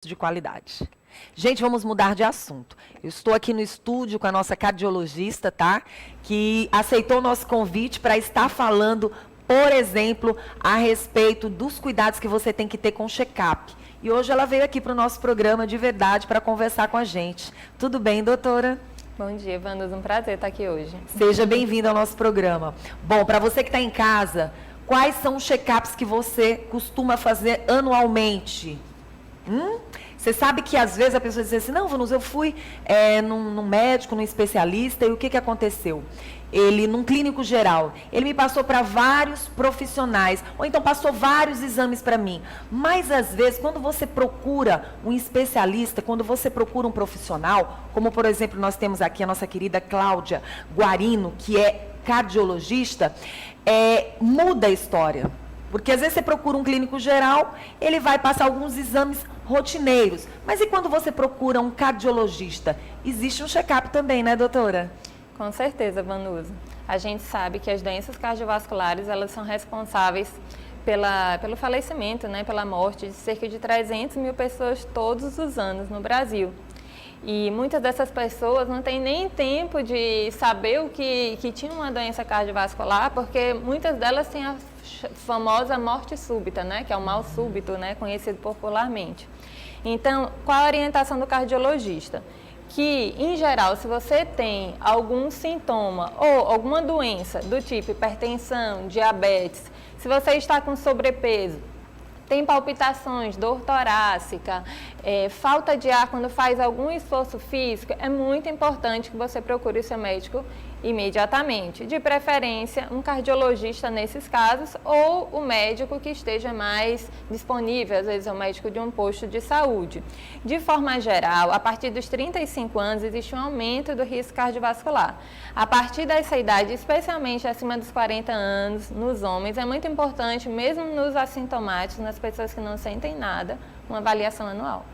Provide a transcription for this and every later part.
de qualidade. Gente, vamos mudar de assunto. Eu estou aqui no estúdio com a nossa cardiologista, tá? Que aceitou o nosso convite para estar falando, por exemplo, a respeito dos cuidados que você tem que ter com o check-up. E hoje ela veio aqui para o nosso programa de verdade para conversar com a gente. Tudo bem, doutora? Bom dia, Vanduza. Um prazer estar aqui hoje. Seja bem-vinda ao nosso programa. Bom, para você que está em casa, quais são os check-ups que você costuma fazer anualmente? Você sabe que às vezes a pessoa diz assim, não, Vanusa, eu fui num médico, num especialista, e o que aconteceu? Ele, num clínico geral, ele me passou para vários profissionais, ou então passou vários exames para mim. Mas às vezes, quando você procura um especialista, quando você procura um profissional, como por exemplo, nós temos aqui a nossa querida Cláudia Guarino, que é cardiologista, muda a história. Porque às vezes você procura um clínico geral, ele vai passar alguns exames rotineiros. Mas e quando você procura um cardiologista? Existe um check-up também, né, doutora? Com certeza, Vanusa. A gente sabe que as doenças cardiovasculares, elas são responsáveis pelo falecimento, né, pela morte de cerca de 300 mil pessoas todos os anos no Brasil. E muitas dessas pessoas não têm nem tempo de saber que tinham uma doença cardiovascular, porque muitas delas têm a famosa morte súbita, né, que é o mal súbito, né, conhecido popularmente. Então, qual a orientação do cardiologista? Que, em geral, se você tem algum sintoma ou alguma doença do tipo hipertensão, diabetes, se você está com sobrepeso, tem palpitações, dor torácica, falta de ar quando faz algum esforço físico, é muito importante que você procure o seu médico imediatamente. De preferência, um cardiologista nesses casos ou o médico que esteja mais disponível, às vezes é o médico de um posto de saúde. De forma geral, a partir dos 35 anos existe um aumento do risco cardiovascular. A partir dessa idade, especialmente acima dos 40 anos, nos homens, é muito importante, mesmo nos assintomáticos, nas pessoas que não sentem nada, uma avaliação anual.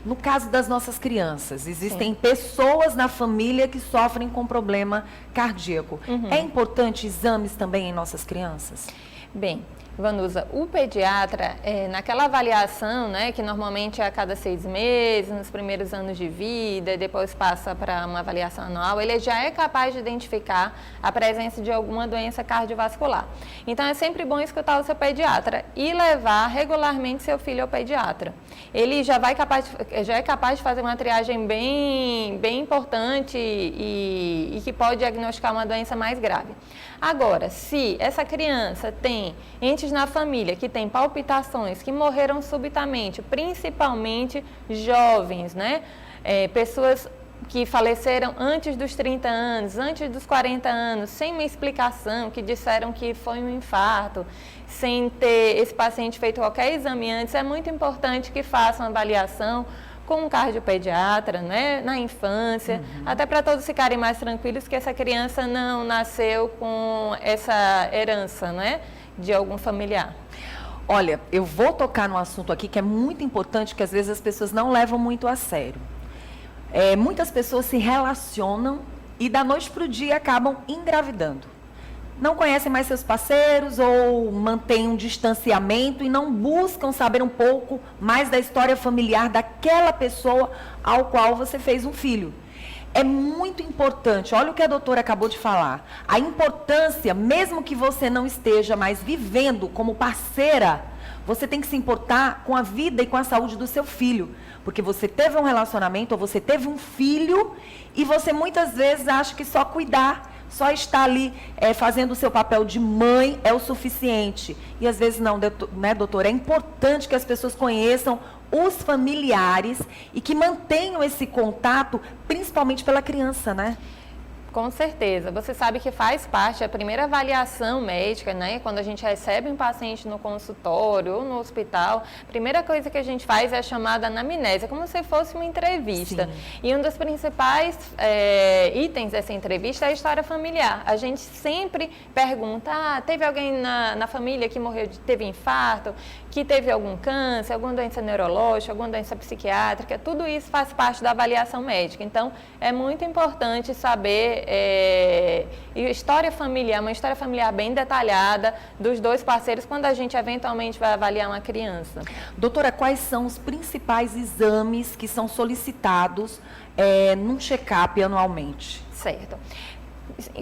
No caso das nossas crianças, existem pessoas na família que sofrem com problema cardíaco. É importante exames também em nossas crianças? Bem, Vanusa, o pediatra, naquela avaliação, né, que normalmente é a cada 6 meses, nos primeiros anos de vida, e depois passa para uma avaliação anual, ele já é capaz de identificar a presença de alguma doença cardiovascular. Então, é sempre bom escutar o seu pediatra e levar regularmente seu filho ao pediatra. Ele já é capaz de fazer uma triagem bem importante e que pode diagnosticar uma doença mais grave. Agora, se essa criança tem entes na família que tem palpitações, que morreram subitamente, principalmente jovens, né? Pessoas que faleceram antes dos 30 anos, antes dos 40 anos, sem uma explicação, que disseram que foi um infarto, sem ter esse paciente feito qualquer exame antes, é muito importante que façam uma avaliação com um cardiopediatra, né, na infância, até para todos ficarem mais tranquilos que essa criança não nasceu com essa herança, né, de algum familiar. Olha, eu vou tocar num assunto aqui que é muito importante, que às vezes as pessoas não levam muito a sério. Muitas pessoas se relacionam e da noite para o dia acabam engravidando. Não conhecem mais seus parceiros ou mantêm um distanciamento e não buscam saber um pouco mais da história familiar daquela pessoa ao qual você fez um filho. É muito importante, olha o que a doutora acabou de falar, a importância, mesmo que você não esteja mais vivendo como parceira, você tem que se importar com a vida e com a saúde do seu filho. Porque você teve um relacionamento ou você teve um filho e você muitas vezes acha que só cuidar, só estar ali fazendo o seu papel de mãe é o suficiente. E às vezes não, né, doutora? É importante que as pessoas conheçam os familiares e que mantenham esse contato, principalmente pela criança, né? Com certeza. Você sabe que faz parte da primeira avaliação médica, né? Quando a gente recebe um paciente no consultório ou no hospital, a primeira coisa que a gente faz é a chamada anamnese, como se fosse uma entrevista. Sim. E um dos principais itens dessa entrevista é a história familiar. A gente sempre pergunta, teve alguém na família que morreu, teve infarto, que teve algum câncer, alguma doença neurológica, alguma doença psiquiátrica, tudo isso faz parte da avaliação médica. Então, é muito importante saber história familiar, uma história familiar bem detalhada dos dois parceiros quando a gente eventualmente vai avaliar uma criança. Doutora, quais são os principais exames que são solicitados num check-up anualmente? Certo.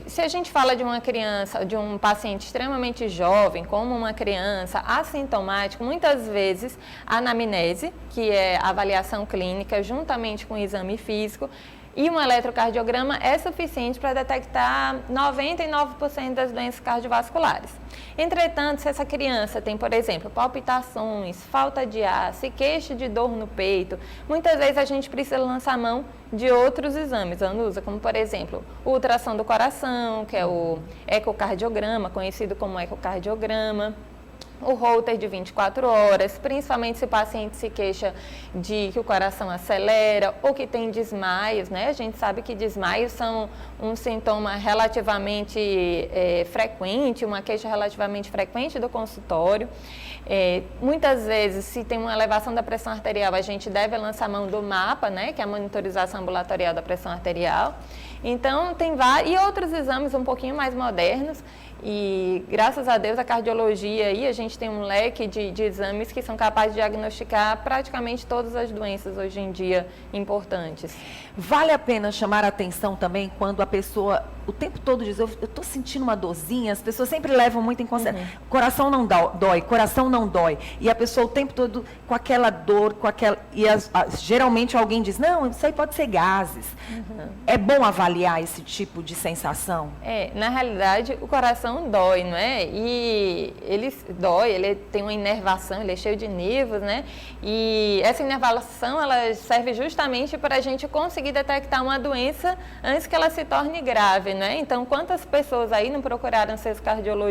Se a gente fala de uma criança, de um paciente extremamente jovem, como uma criança assintomática, muitas vezes a anamnese, que é a avaliação clínica, juntamente com o exame físico, e um eletrocardiograma é suficiente para detectar 99% das doenças cardiovasculares. Entretanto, se essa criança tem, por exemplo, palpitações, falta de ar, se queixa de dor no peito, muitas vezes a gente precisa lançar mão de outros exames, Anusa, como, por exemplo, o ultrassom do coração, que é o ecocardiograma, conhecido como ecocardiograma, o Holter de 24 horas, principalmente se o paciente se queixa de que o coração acelera ou que tem desmaios, né? A gente sabe que desmaios são um sintoma relativamente frequente, uma queixa relativamente frequente do consultório. Muitas vezes, se tem uma elevação da pressão arterial, a gente deve lançar mão do mapa, né? Que é a monitorização ambulatorial da pressão arterial. Então, tem vários, e outros exames um pouquinho mais modernos, e graças a Deus a cardiologia aí, a gente tem um leque de exames que são capazes de diagnosticar praticamente todas as doenças hoje em dia importantes. Vale a pena chamar a atenção também quando a pessoa o tempo todo diz, eu estou sentindo uma dorzinha, as pessoas sempre levam muito em consideração, coração não dói, coração não dói, e a pessoa o tempo todo com aquela dor, geralmente alguém diz, não, isso aí pode ser gases. É bom avaliar esse tipo de sensação? Na realidade, o coração dói, não é? E ele dói, ele tem uma inervação, ele é cheio de nervos, né? E essa inervação, ela serve justamente para a gente conseguir detectar uma doença antes que ela se torne grave, né? Então, quantas pessoas aí não procuraram seus cardiologistas